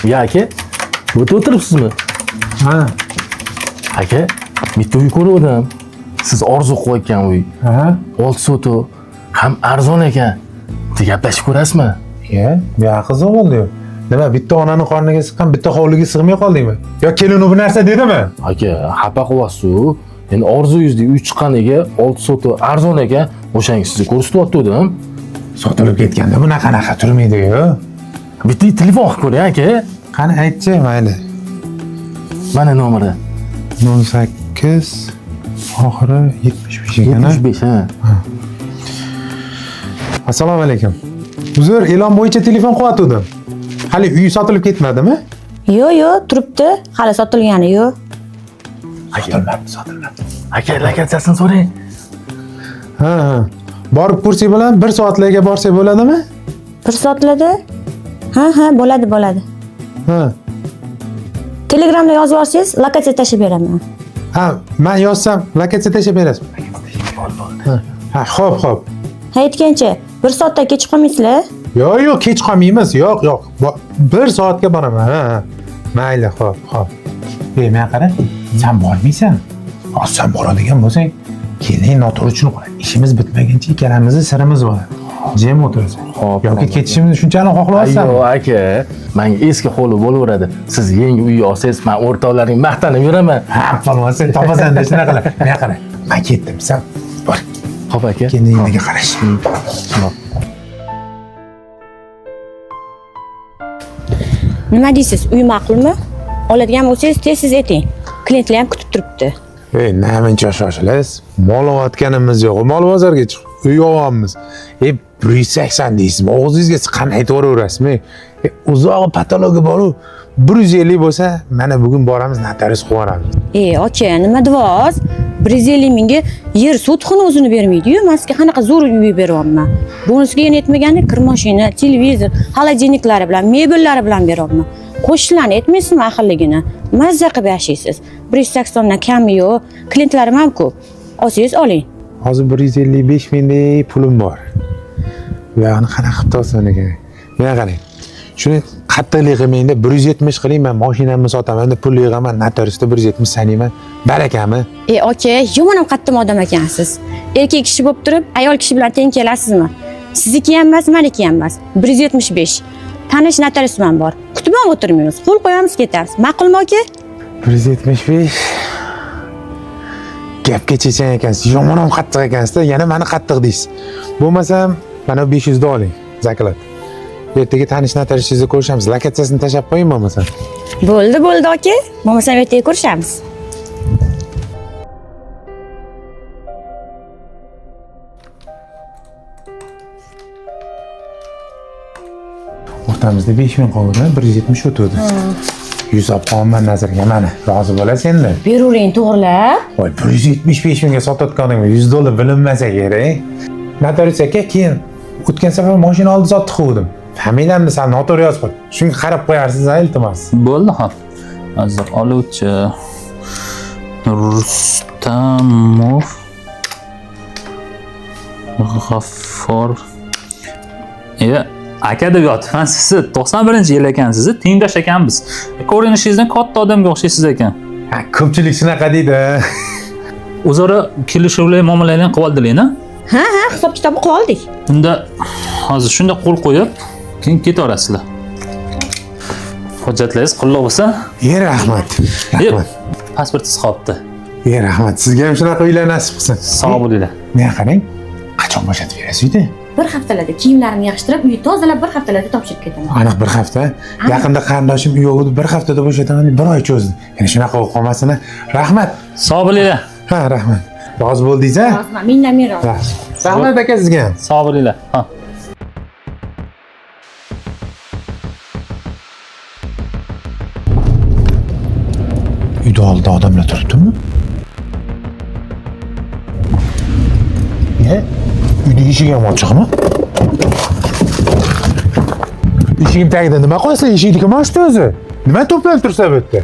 Ya aka, bu yerda o'tiribsizmi? Ha. Aka, bitta uy ko'rdim. Siz orzu qo'ygan uy. Ha. 6 soto, ham arzon ekan. Gaplashib ko'rasizmi? Ya qiziq bo'ldi-yu. Nima, bitta onaning qorniga siqqan, bitta hovliga sig'may qoldingmi? Yo kelin bu narsa dedimi? Aka, xafa qilyapsiz-ku. Endi orzuyingizdek uy chiqqaniga 6 soto arzon ekan, o'shangiz sizni ko'rsatyaptim. Sotilib ketganda bunaqa turmaydi-yu. Bitta telefon qilib ko'ring aka. Qani aytchi, mayli. Mana nomeri. 18 oxiri 75 ekan. 75 ha. Assalomu alaykum. Uzr, e'lon bo'yicha telefon qilyotgandim. Hali uy sotilib ketmadimi? Yo'q, turibdi. Hali sotilgani yo'q. Sotilmadi. Aka, lokatsiyasini so'rang. Ha. Borib ko'rsak bilan 1 soatlarga borsak bo'ladimi? 1 soatlarda? Ha, bo'ladi. Ha. Telegramda yozib olsangiz, lokatsiya tashib beraman. Ha, men yozsam lokatsiya tashib berasiz. Ha, xo'p. Ha, aytgancha 1 soatdan kech qolmaysizlar? Yo'q, kech qolmaymiz. Yo'q. 1 soatga boraman. Ha. Mayli, xo'p. Men qara, sen bormaysan. Sen boradigan bo'lsang, keling noto'g'ri uchun qoladi. Ishimiz bitmaguncha ikkalamizning sirimiz bor. Jim o'tirasan. Xo'p. Yoki ketishimizni shunchalik xohlayapsan. Yo'q aka, menga eski hovli bo'laveradi. Siz yangi uy olsangiz, men o'rtoqlaring maqtanib yuraman. Ha, palvon, sen topasan deb shunaqa qilib. Men qara, men ketdim, sen bor. Xo'p aka. Keyin nimaga qarash. Nima deysiz? Uy ma'qulmi? Oladigan bo'lsangiz tez ayting. Klientlar ham kutib turibdi. Namuncha shoshilas. Mol olayotganimiz yo'q. Mol bozorga chiqib uy olyapmiz. 180 deysizmi? Og'zingizga qanday aytaverasizmi? Uzoq patologiya bor-ku. 150 bo'lsa, mana bugun boramiz, notarius qo'yamiz. Aka, nima deyapsiz? 150 mingga yer sotxona o'zini bermaydi-yu, men sizga qanaqa zo'r uy beryapman. Bonusiga yana yetmaganda kir mashina, televizor, xolodilniklari bilan, mebellari bilan beryapman. Qo'shnilarni aytmaysizmi ahilligini? Mazza qilib yashaysiz. 180 dan kami yo'q, klientlarim ham ko'p. Olsangiz oling. Hozir 155 mingdek pulim bor. Buyog'ini qanaqa qilib topsam ekan? Mana qarang. Shuni qattiqlik qilmayda 170 qiling, men mashinamni sotaman, pul yig'aman, notariusda 170 sanayman. Barakami? Aka, yomon ham qattiq odam ekansiz. Erkak kishi bo'lib turib, ayol kishi bilan teng kelasizmi? Sizniki ham emas, meniki ham emas. 175. Tanish notariusim ham bor. Kutib ham o'tirmaymiz. Qo'l qo'yamiz, ketamiz. Ma'qulmi aka? 175. Gapga chechan ekansiz. Yomon ham qattiq ekansiz-da, yana meni qattiq deysiz. Bo'lmasam, mana 500 dan oling. Zakolat. Ertaga tanish notariusingizni ko'rishamiz. Lokatsiyasini tashab qo'ying bo'lmasa. Bo'ldi aka. Bo'lmasam ertaga ko'rishamiz. O'rtamizda 5000 qoldi, 170 o'tdi. 100 olib qolman nazarga, mana. Rozi bo'lasiz endi. Beravering, to'g'rilab. Voy, 175 mingga sotayotganingni 100 dollar bilinmasa kerak. Notarius aka, keyin o'tgan safar mashina oldi sotdi quvdim. Familiyamni sen noto'g'ri yozib qo'y. Shunga qarab qo'yarsiz, iltimos. Bo'ldi, ha. Hozir oluvchi Rustamov G'affor. Aka deb yotibman, siz 91-yil ekansiz, tengdosh ekanmiz. Ko'rinishingizdan katta odamga o'xshaysiz ekan. Ha, ko'pchilik shunaqa deydi. O'zaro kelishuvli muomalalarni qilib oldinglar-a? Ha, hisob kitobni qilib oldik. Unda hozir shunda qo'l qo'yib, keyin ketaverasizlar. Hujjatlaringiz qulluq bo'lsa? Rahmat. Pasportingiz qolibdi. Rahmat. Sizga ham shunaqa uylar nasib qilsin. Sog' bo'linglar. Men qarang, qachon bo'shatib berasiz uyni? Bir haftalarda kiyimlarimni yig'ishtirib, uyni tozalab, bir haftalarda topshirib ketaman. Aniq bir hafta. Yaqinda qarindoshim uy oldi, bir haftada bo'shataman deb 1 oy cho'zdi. Yana shunaqa bo'lib qolmasin. Rahmat. Sog' bo'linglar. Ha, rahmat. Rozi bo'ldingiz-a? Roziman, mendan men rozi. Rahmat aka sizga ham. Sog' bo'linglar. Ha. Uyda oldida odamlar turibdimi? Uyning eshigi ham ochiqmi? Eshigim tagida nima qo'ysa, eshikni kim ochdi o'zi? Nima to'planib tursa bu yerda?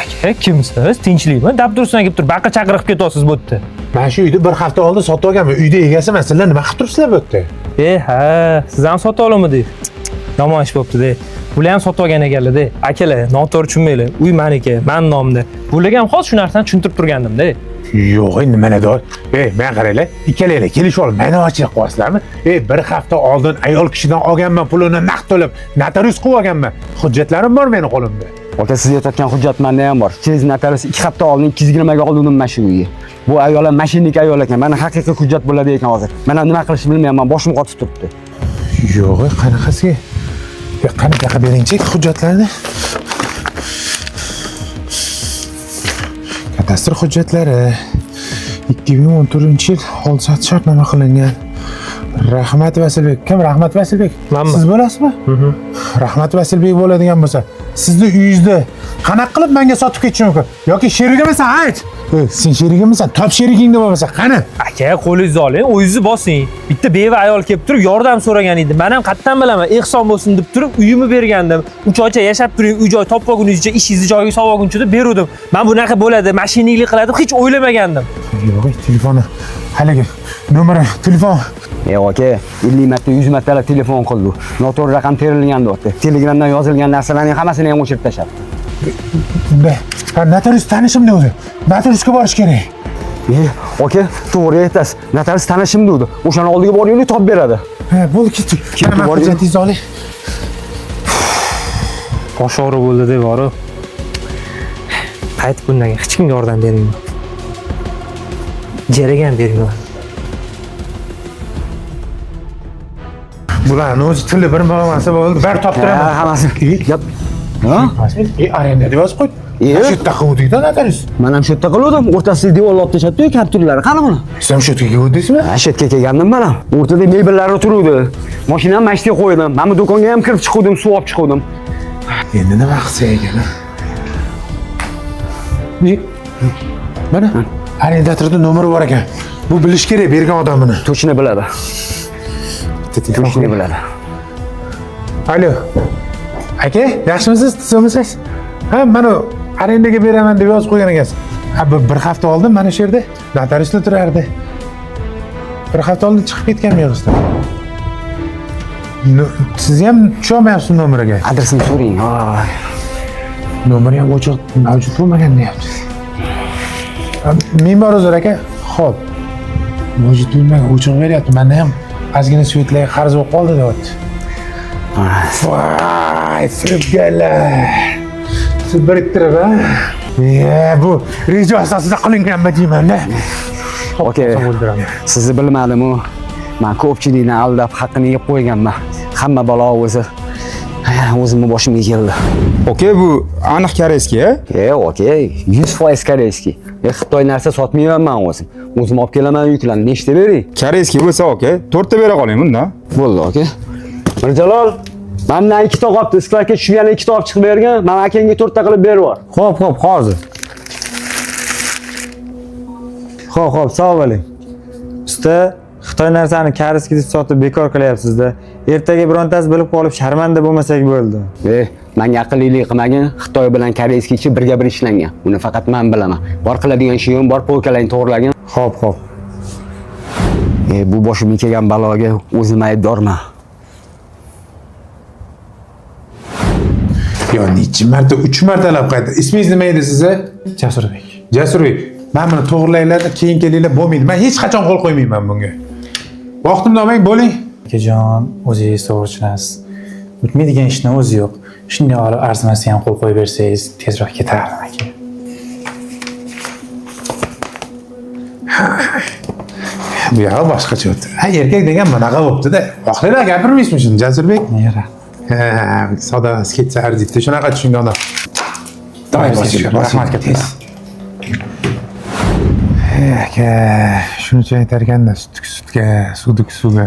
Aka, kimsiz? Tinchlikmi? Dabdurustdan kelib turib, baqir chaqir qilib ketyapsiz bu yerda. Men shu uyni 1 hafta oldin sotib olganman. Uyda egasiman. Sizlar nima qilib turibsizlar bu yerda? Ha, siz ham sota olmadingiz. yomon ish bo'pti-da. Bular ham sotib olgan ekanlar-da. Akalar, noto'g'ri tushunmanglar. Uy meniki, men nomimda. Bularga ham hozir shu narsani tushuntirib turgandim-da. Yo'q, endi mana dor. Men qaranglar, ikkalanglar kelishib olib, meni ochib qo'yasizlarmi? Bir hafta oldin ayol kishidan olganman pulini naqd to'lab, notarius qilib olganman. Hujjatlarim bor meni qo'limda. Aka, siz aytayotgan hujjat menda ham bor. Siz notarius 2 hafta oldin 220 ga oldim mashina uyga. Bu ayol ham mashinnik ayol ekan. Mana haqiqiy hujjat bo'ladi ekan hozir. Men ham nima qilishni bilmayapman, boshim qotib turibdi. Yo'q, qanaqasiga? Qanaqa beringchi hujjatlarni? Kadastr hujjatlari 2014-yil oldi-sotdi shartnoma qilingan. Rahmat Vasilbek. Kim Rahmat Vasilbek? Manman. Siz bo'lasizmi? Rahmat Vasilbek bo'ladigan bo'lsa, sizni uyingizda qanaqa qilib menga sotib ketish mumkin? Yoki sherigimisan, ayt. Sen sherigimisan? Top sherigingda bo'lmasa, qani? Aka, qo'lingizni oling, o'zingizni bosing. Bitta beva ayol kelib turib yordam so'ragan edi. Men ham qattan bilaman, ehson bo'lsin deb turib uyimni bergandim. 3 oycha yashab turing, uy joy topib olguningizcha, ishingizni joyiga solib olguncha deb berdim. Men bunaqa bo'ladi, mashinalik qiladi deb hech o'ylamagandim. Yo'q, telefoni. Haligi nomeri, telefon. Aka, 50 marta, 100 martalab telefon qildi. Noto'g'ri raqam terilgan deyapti. Telegramdan yozilgan narsalarning hammasini ham o'chirib tashlabdi. Notarius tanishim dedi. Notariusga borish kerak. Aka, to'g'ri aytasiz. Notarius tanishim dedi. O'shani oldiga boringlar, topib beradi. Ha, bo'ldi, ketdik. Kelaman, hujjatingizni oling. Bosh og'riq bo'ldi deb borib. Qaytib bundan hech kimga yordam bermayman. Jaragan bermayman. Bularni o'zi tili bir bo'lmasa bo'ldi. Bar toptiraman. Hammasi. Gap. Ha? Arenda deb yozib qo'y. Shu yerda qiluvdik-da notarius. Men ham shu yerda qildim. O'rtasiga devor olib tashlabdi-ku, kapturlari. Qani buni? Siz ham shu yerga keluvdingizmi? Ha, shu yerga kelgandim men ham. O'rtada mebellari turuvdi. Mashinamni mashinaga qo'ydim. Men bu do'konga ham kirib chiqdim, suv olib chiqdim. Endi nima qilsa ekan? Mana arendatorda nomeri bor ekan. Bu bilish kerak bergan odamini. Точно biladi. Точно biladi. Alo. Aka, yaxshimisiz? Sizmisiz? Ha, mana arendaga beraman deb yozib qo'ygan ekansiz. Ha, bir hafta oldin mana shu yerda notariusda turardi. Bir hafta oldin chiqib ketgan yig'izdan. Siz ham tushunmayapsiz nomeriga. Adresini so'ring. Nomeri ham ochiq mavjud bo'lmagan deyapsiz. Me'mor O'zar aka, xo'p. Mavjud bo'lmagan ochiq beryapti. Menda ham ozgina svetlarga qarz bo'lib qoldi deyapti. Voy, firibgarlar. Siz biriktirib, ha? Bu reja asosida qilinganmi deyman-da. Aka, sizni bilmadim-u. Men ko'pchilikni aldab haqqini yeb qo'yganman. Hamma balo o'zi. O'zimning boshimga keldi. Aka, bu aniq koreyskiya? Aka, 100% koreyskiy. Xitoy narsa sotmayman o'zim. O'zim olib kelaman yuklarni. Nechta bering? Koreyskiy bo'lsa, aka, 4 ta bera qoling bunda. Bo'ldi, aka. Mirjalol, mendan 2 ta qolibdi. Skladga tushgan 2 ta olib chiqib bergan. Men akangga 4 ta qilib berib bor. Xo'p, hozir. Xo'p, sog' bo'ling. Usta, Xitoy narsani koreyskiy deb sotib bekor qilyapsiz-da. Ertaga birontasi bilib qolib sharmanda bo'lmasak bo'ldi. Menga aqllilik qilmagin. Xitoy bilan koreyskiychi birga bir ishlangan. Uni faqat men bilaman. Bor qiladigan ishim bor, polkalarni to'g'rilagin. Xo'p. Bu boshimga kelgan baloga o'zim aybdorman. Yo, necha marta, 3 martalab qaytdi. Ismingiz nima edi sizni? Jasurbek. Jasurbek. Men buni to'g'rilaylarda keyin kelinglar bo'lmaydi. Men hech qachon qo'l qo'ymayman bunga. Vaqtimni olmang, bo'ling. Akajon, o'zingiz to'g'ri tushunasiz. Bitmaydigan ishni o'zi yo'q. Shunday olib arzimasi ham qo'l qo'yib bersangiz, tezroq ketardim aka. Bu yo'q, boshqacha o'tdi. Ha, erkak degan bunaqa bo'pti-da. Vaqtida gapirmaysizmi shuni, Jasurbek? Nera? Savdo ketsa arziydi. Shunaqa tushungan odam. Rahmat katta. Aka, shuncha aytar ekanda, sutga, suvga.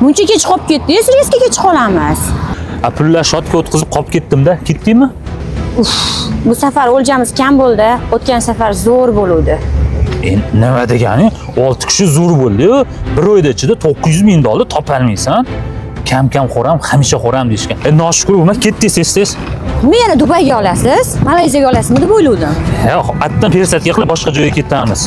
Buncha kech qolib ketdingiz, reysga kech qolamiz. Pullar shotga o'tkazib qolib ketdim-da. Ketdingmi? Bu safar o'ljamiz kam bo'ldi. O'tgan safar zo'r bo'luvdi. Nima degani? 6 kishi zo'r bo'ldi-yu, bir oyda ichida $900,000 topolmaysan. Kam xo'ram, hamisha xo'ram deyishgan. Noshukr bo'lma, ketdingiz tez. Meni Dubayga olasiz, Malayziyaga olasizmi deb o'yladim. Atdan persatga qilib boshqa joyga ketamiz.